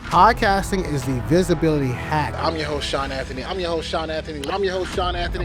Podcasting is the visibility hack. I'm your host, Shawn Anthony. I'm your host, Shawn Anthony.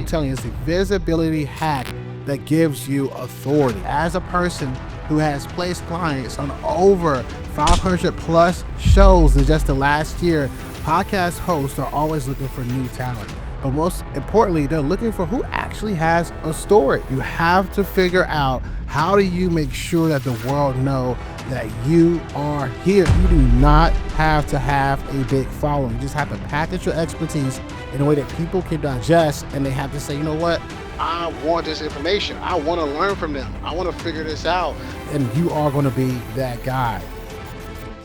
I'm telling you, it's the visibility hack that gives you authority. As a person who has placed clients on over 500 plus shows in just the last year, podcast hosts are always looking for new talent. But most importantly, they're looking for who actually has a story. You have to figure out, how do you make sure that the world know that you are here? You do not have to have a big following. You just have to package your expertise in a way that people can digest, and they have to say, you know what? I want this information. I want to learn from them. I want to figure this out. And you are going to be that guy.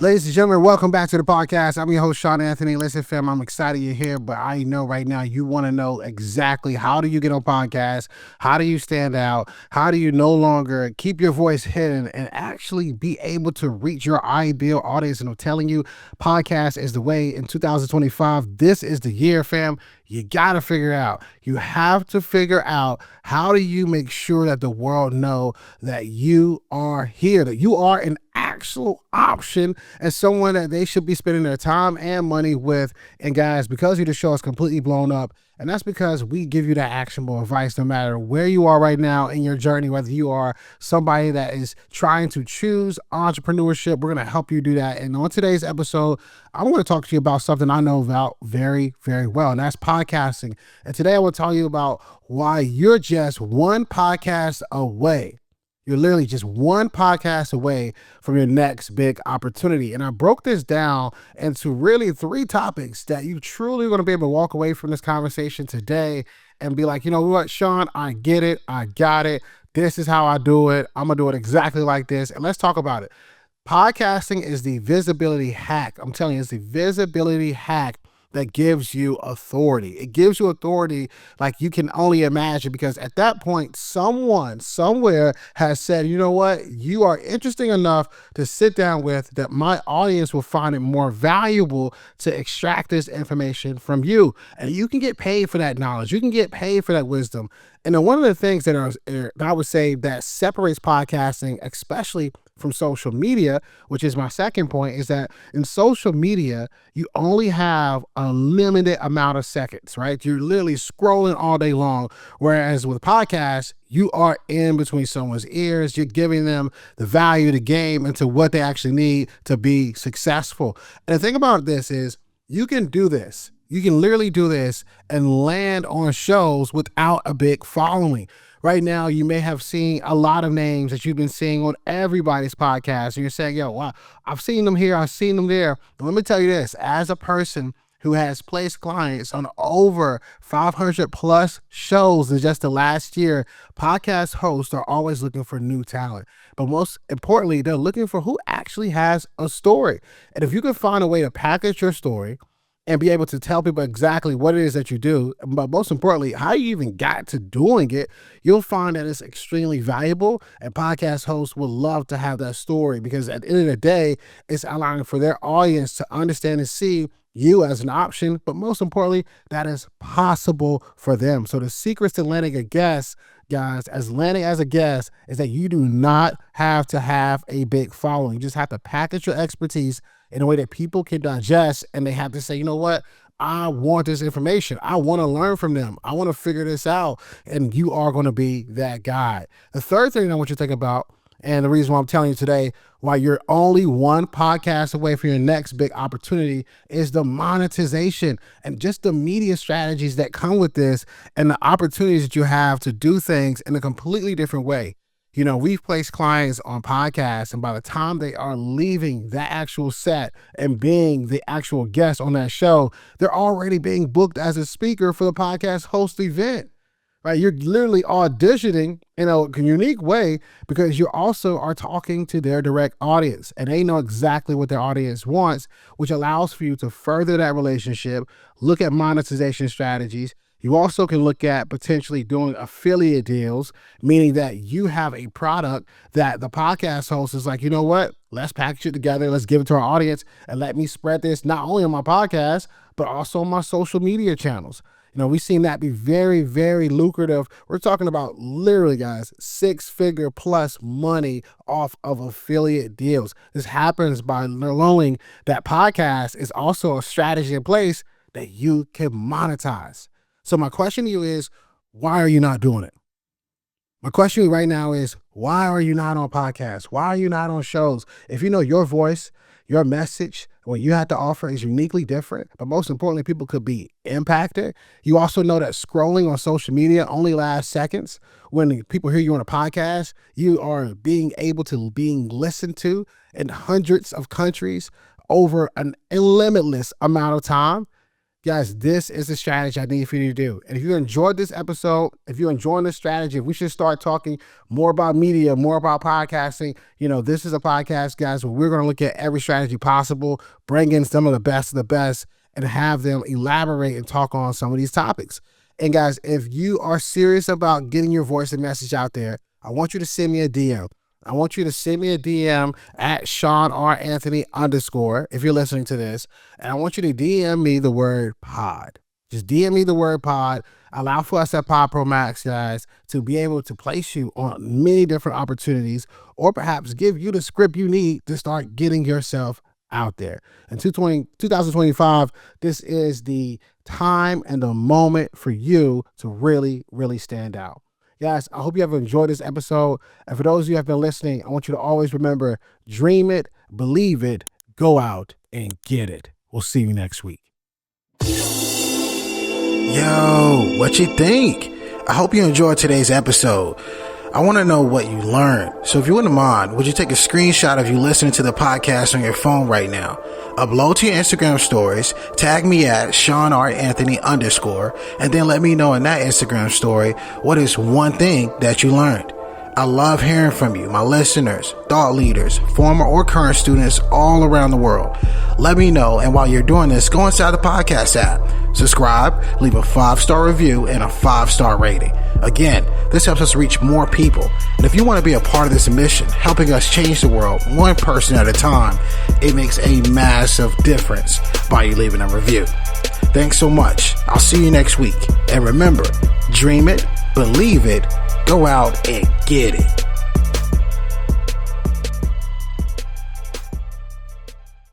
Ladies and gentlemen, welcome back to the podcast. I'm your host, Shawn Anthony. Listen, fam, I'm excited you're here, but I know right now you want to know exactly, how do you get on podcasts? How do you stand out? How do you no longer keep your voice hidden and actually be able to reach your ideal audience? And I'm telling you, podcast is the way in 2025. This is the year, fam. You got to figure out. You have to figure out, how do you make sure that the world know that you are here, that you are an actual option and someone that they should be spending their time and money with. And guys, because the show is completely blown up, and that's because we give you that actionable advice no matter where you are right now in your journey, whether you are somebody that is trying to choose entrepreneurship. We're going to help you do that. And on today's episode, I want to talk to you about something I know about very, very well, and that's podcasting. And today I will tell you about why you're just one podcast away. You're literally just one podcast away from your next big opportunity. And I broke this down into really 3 topics that you truly are going to be able to walk away from this conversation today and be like, you know what, Shawn, I get it. I got it. This is how I do it. I'm going to do it exactly like this. And let's talk about it. Podcasting is the visibility hack. I'm telling you, it's the visibility hack that gives you authority. It gives you authority like you can only imagine, because at that point, someone somewhere has said, you know what, you are interesting enough to sit down with, that my audience will find it more valuable to extract this information from you. And you can get paid for that knowledge. You can get paid for that wisdom. And then one of the things that I would say that separates podcasting, especially from social media, which is my second point, is that in social media, you only have a limited amount of seconds, right? You're literally scrolling all day long. Whereas with podcasts, you are in between someone's ears. You're giving them the value, the game, into what they actually need to be successful. And the thing about this is, you can do this. You can literally do this and land on shows without a big following. Right now, you may have seen a lot of names that you've been seeing on everybody's podcast, and you're saying, yo, wow, I've seen them here, I've seen them there. But let me tell you this, as a person who has placed clients on over 500 plus shows in just the last year, podcast hosts are always looking for new talent. But most importantly, they're looking for who actually has a story. And if you can find a way to package your story and be able to tell people exactly what it is that you do, but most importantly, how you even got to doing it, you'll find that it's extremely valuable, and podcast hosts will love to have that story, because at the end of the day, it's allowing for their audience to understand and see you as an option, but most importantly, that is possible for them. So the secrets to landing a guest, guys, as landing as a guest, is that you do not have to have a big following. You just have to package your expertise in a way that people can digest, and they have to say, you know what, I want this information. I want to learn from them. I want to figure this out. And you are going to be that guy. The third thing I want you to think about, and the reason why I'm telling you today why you're only one podcast away from your next big opportunity, is the monetization and just the media strategies that come with this, and the opportunities that you have to do things in a completely different way. You know, we've placed clients on podcasts, and by the time they are leaving that actual set and being the actual guest on that show, they're already being booked as a speaker for the podcast host event, right? You're literally auditioning in a unique way, because you also are talking to their direct audience, and they know exactly what their audience wants, which allows for you to further that relationship, look at monetization strategies. You also can look at potentially doing affiliate deals, meaning that you have a product that the podcast host is like, you know what, let's package it together, let's give it to our audience, and let me spread this not only on my podcast, but also on my social media channels. We've seen that be very, very lucrative. We're talking about literally, guys, 6-figure plus money off of affiliate deals. This happens by knowing that podcast is also a strategy in place that you can monetize. So my question to you is, why are you not doing it? My question to you right now is, why are you not on podcasts? Why are you not on shows? If you know your voice, your message, what you have to offer is uniquely different, but most importantly, people could be impacted. You also know that scrolling on social media only lasts seconds. When people hear you on a podcast, you are being listened to in hundreds of countries over an limitless amount of time. Guys, this is the strategy I need for you to do. And if you enjoyed this episode, if you're enjoying this strategy, if we should start talking more about media, more about podcasting, this is a podcast, guys, where we're going to look at every strategy possible, bring in some of the best, and have them elaborate and talk on some of these topics. And guys, if you are serious about getting your voice and message out there, I want you to send me a DM. I want you to send me a DM at Shawn Anthony _ if you're listening to this. And I want you to DM me the word pod. Just DM me the word pod. Allow for us at Pod Pro Max, guys, to be able to place you on many different opportunities, or perhaps give you the script you need to start getting yourself out there. In 2025, this is the time and the moment for you to really, really stand out. Guys, I hope you have enjoyed this episode. And for those of you who have been listening, I want you to always remember, dream it, believe it, go out and get it. We'll see you next week. Yo, what you think? I hope you enjoyed today's episode. I want to know what you learned. So if you wouldn't mind, would you take a screenshot of you listening to the podcast on your phone right now? Upload to your Instagram stories, tag me at Shawn Anthony _ and then let me know in that Instagram story what is one thing that you learned. I love hearing from you, my listeners, thought leaders, former or current students all around the world. Let me know, and while you're doing this, go inside the podcast app, subscribe, leave a 5-star review and a 5-star rating. Again, this helps us reach more people. And if you want to be a part of this mission, helping us change the world one person at a time, it makes a massive difference by you leaving a review. Thanks so much. I'll see you next week. And remember, dream it, believe it, go out and get it.